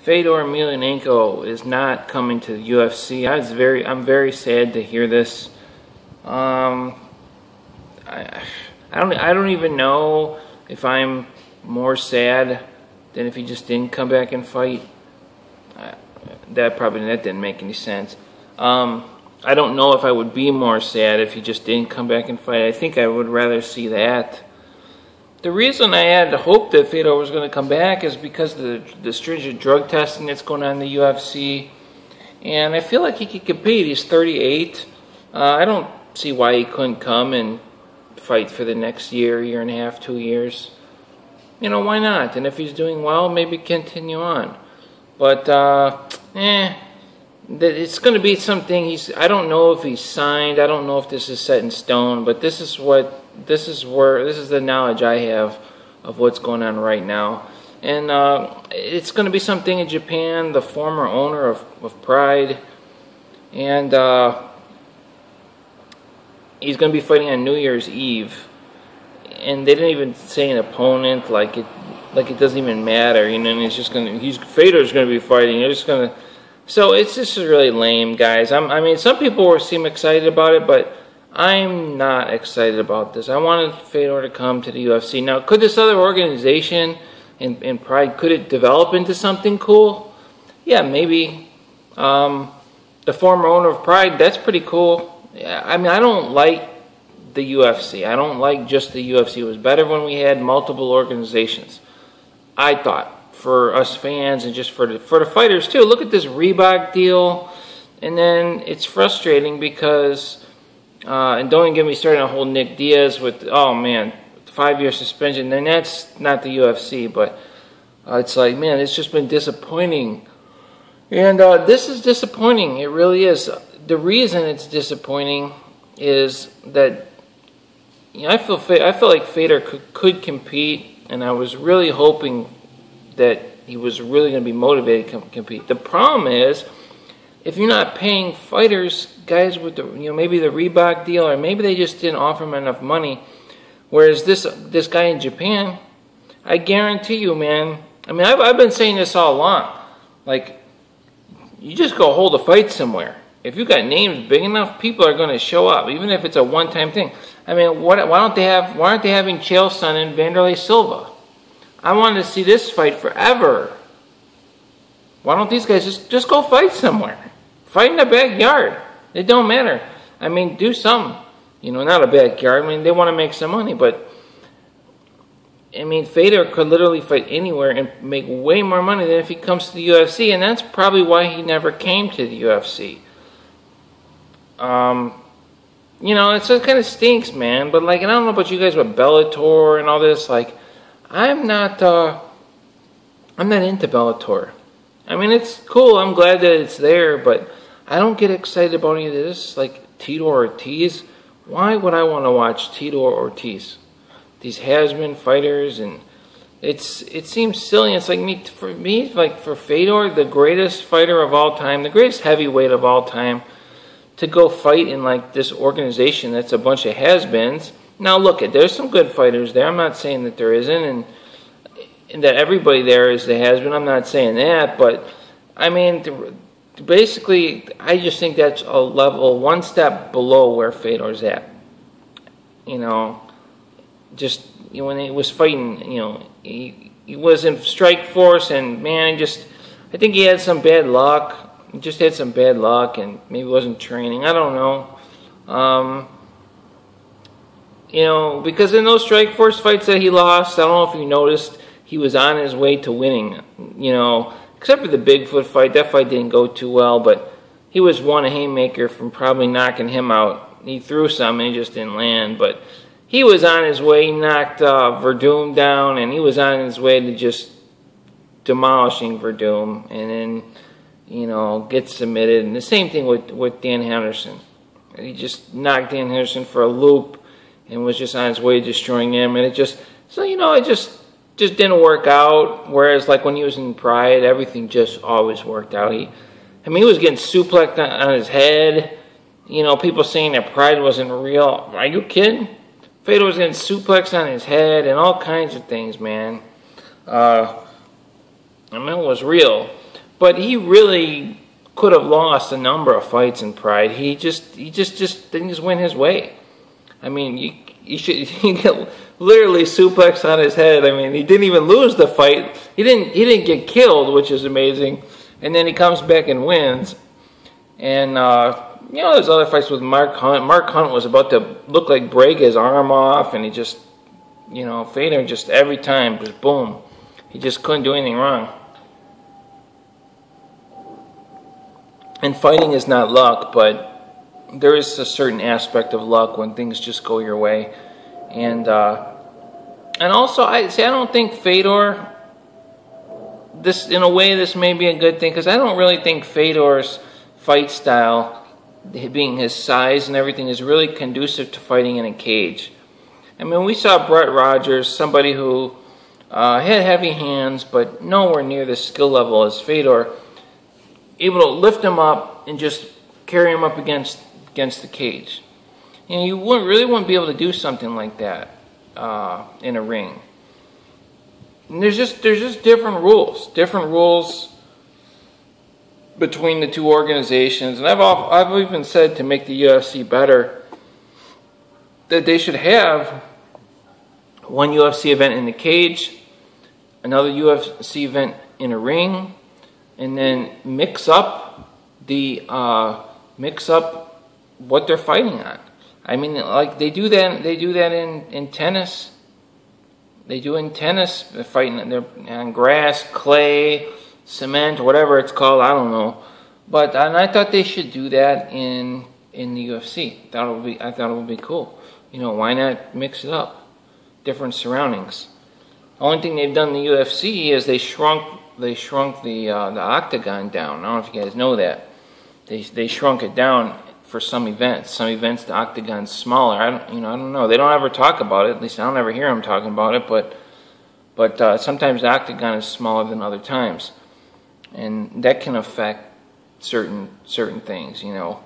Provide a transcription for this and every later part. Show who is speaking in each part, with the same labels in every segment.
Speaker 1: Fedor Emelianenko is not coming to the UFC. I'm very sad to hear this. I don't even know if I'm more sad than if he just didn't come back and fight. That didn't make any sense. I don't know if I would be more sad if he just didn't come back and fight. I think I would rather see that. The reason I had hope that Fedor was going to come back is because of the stringent drug testing that's going on in the UFC. And I feel like he could compete. He's 38. I don't see why he couldn't come and fight for the next year, year and a half, 2 years. You know, why not? And if he's doing well, maybe continue on. But, it's going to be something. I don't know if he's signed. I don't know if this is set in stone. But this is the knowledge I have of what's going on right now. And it's going to be something in Japan. The former owner of Pride, and he's going to be fighting on New Year's Eve. And they didn't even say an opponent, like it doesn't even matter, you know. And it's just Fedor's going to be fighting. They're just going to. So it's just really lame, guys. I mean, some people seem excited about it, but I'm not excited about this. I wanted Fedor to come to the UFC. Now, could this other organization in Pride, could it develop into something cool? Yeah, maybe. The former owner of Pride, that's pretty cool. Yeah, I mean, I don't like the UFC. I don't like just the UFC. It was better when we had multiple organizations, I thought, for us fans and just for the fighters too. Look at this Reebok deal, and then it's frustrating because, and don't even get me started on the whole Nick Diaz with, oh man, 5-year suspension. Then that's not the UFC, but it's like, man, it's just been disappointing. And this is disappointing. It really is. The reason it's disappointing is that, you know, I feel like Fedor could compete, and I was really hoping that he was really going to be motivated to compete. The problem is, if you're not paying fighters, guys with the, you know, maybe the Reebok deal, or maybe they just didn't offer him enough money. Whereas this guy in Japan, I guarantee you, man. I mean, I've been saying this all along. Like, you just go hold a fight somewhere. If you got names big enough, people are going to show up, even if it's a one-time thing. I mean, why aren't they having Chaelson and Wanderlei Silva? I wanted to see this fight forever. Why don't these guys just go fight somewhere? Fight in the backyard. It don't matter. I mean, do something. You know, not a backyard. I mean, they want to make some money, but I mean, Fedor could literally fight anywhere and make way more money than if he comes to the UFC, and that's probably why he never came to the UFC. You know, it kind of stinks, man. But like, and I don't know about you guys with Bellator and all this. Like, I'm not into Bellator. I mean, it's cool. I'm glad that it's there, but I don't get excited about any of this. Like Fedor Ortiz. Why would I want to watch Fedor Ortiz? These has-been fighters, and it seems silly. It's like for Fedor, the greatest fighter of all time, the greatest heavyweight of all time, to go fight in like this organization that's a bunch of has-beens. Now look, there's some good fighters there. I'm not saying that there isn't, and that everybody there is the has-been. I'm not saying that, but I mean, basically, I just think that's a level, one step below where Fedor's at. You know, just, you know, when he was fighting, you know, he was in Strike Force, and man, I think he had some bad luck. He just had some bad luck, and maybe wasn't training. I don't know. You know, because in those Strike Force fights that he lost, I don't know if you noticed, he was on his way to winning. You know, except for the Bigfoot fight. That fight didn't go too well, but he was one a haymaker from probably knocking him out. He threw some, and he just didn't land. But he was on his way. He knocked Verdum down, and he was on his way to just demolishing Verdum, and then, you know, get submitted. And the same thing with Dan Henderson. He just knocked Dan Henderson for a loop and was just on his way to destroying him. And it just didn't work out. Whereas, like, when he was in Pride, everything just always worked out. He was getting suplexed on his head. You know, people saying that Pride wasn't real. Are you kidding? Fedor was getting suplexed on his head and all kinds of things, man. I mean, it was real. but he really could have lost a number of fights in Pride. He just things went his way. I mean, he got literally suplexed on his head. I mean, he didn't even lose the fight. He didn't get killed, which is amazing. And then he comes back and wins. And you know, there's other fights with Mark Hunt. Mark Hunt was about to look like break his arm off, and he just, you know, Fedor just every time just boom. He just couldn't do anything wrong. And fighting is not luck, but there is a certain aspect of luck when things just go your way. And also, I don't think Fedor, this, in a way, this may be a good thing, because I don't really think Fedor's fight style, being his size and everything, is really conducive to fighting in a cage. I mean, we saw Brett Rogers, somebody who had heavy hands, but nowhere near the skill level as Fedor, able to lift him up and just carry him up against the cage. You know, you really wouldn't be able to do something like that in a ring. And there's just different rules between the two organizations. And I've even said, to make the UFC better, that they should have one UFC event in the cage, another UFC event in a ring, and then mix up what they're fighting on. I mean, like they do that in tennis. They do in tennis, they're fighting on grass, clay, cement, whatever it's called, I don't know. But and I thought they should do that in the UFC. I thought it would be cool. You know, why not mix it up? Different surroundings. The only thing they've done in the UFC is they shrunk the octagon down. I don't know if you guys know that. They shrunk it down for some events. Some events the octagon's smaller. I don't know. They don't ever talk about it. At least I don't ever hear them talking about it. But sometimes the octagon is smaller than other times, and that can affect certain things. You know.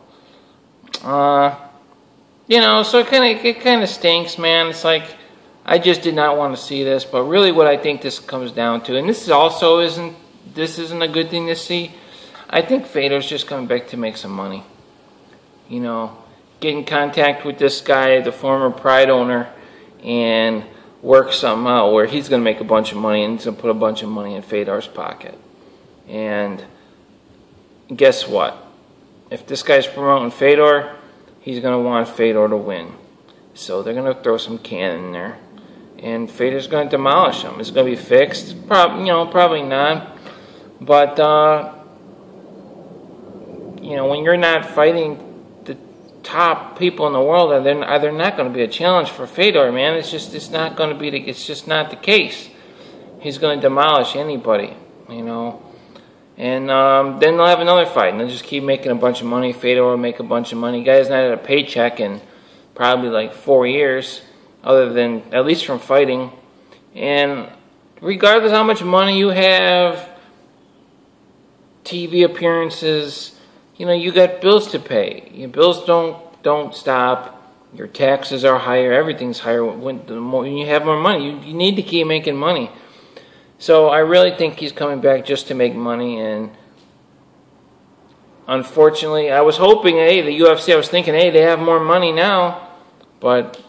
Speaker 1: So it kind of stinks, man. It's like, I just did not want to see this, but really what I think this comes down to, and this also isn't a good thing to see. I think Fedor's just coming back to make some money. You know, get in contact with this guy, the former Pride owner, and work something out where he's going to make a bunch of money and he's going to put a bunch of money in Fedor's pocket. And guess what? If this guy's promoting Fedor, he's going to want Fedor to win. So they're going to throw some cannon in there. And Fedor's going to demolish him. It's going to be fixed. Probably not. But, when you're not fighting the top people in the world, they're not going to be a challenge for Fedor, man. It's not going to be. It's just not the case. He's going to demolish anybody, you know. And then they'll have another fight, and they'll just keep making a bunch of money. Fedor will make a bunch of money. Guy's not had a paycheck in probably like 4 years, other than, at least from fighting. And regardless how much money you have, TV appearances, you got bills to pay. Your bills don't stop. Your taxes are higher. Everything's higher. When you have more money, you need to keep making money. So I really think he's coming back just to make money. And unfortunately, I was hoping, the UFC, I was thinking, they have more money now. But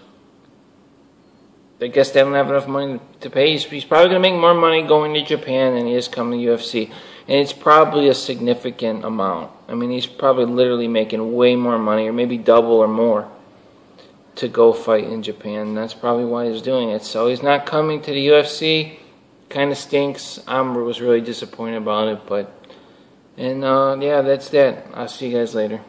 Speaker 1: I guess they don't have enough money to pay. He's probably going to make more money going to Japan than he is coming to UFC. And it's probably a significant amount. I mean, he's probably literally making way more money, or maybe double or more, to go fight in Japan. And that's probably why he's doing it. So he's not coming to the UFC. Kind of stinks. I was really disappointed about it. Yeah, that's that. I'll see you guys later.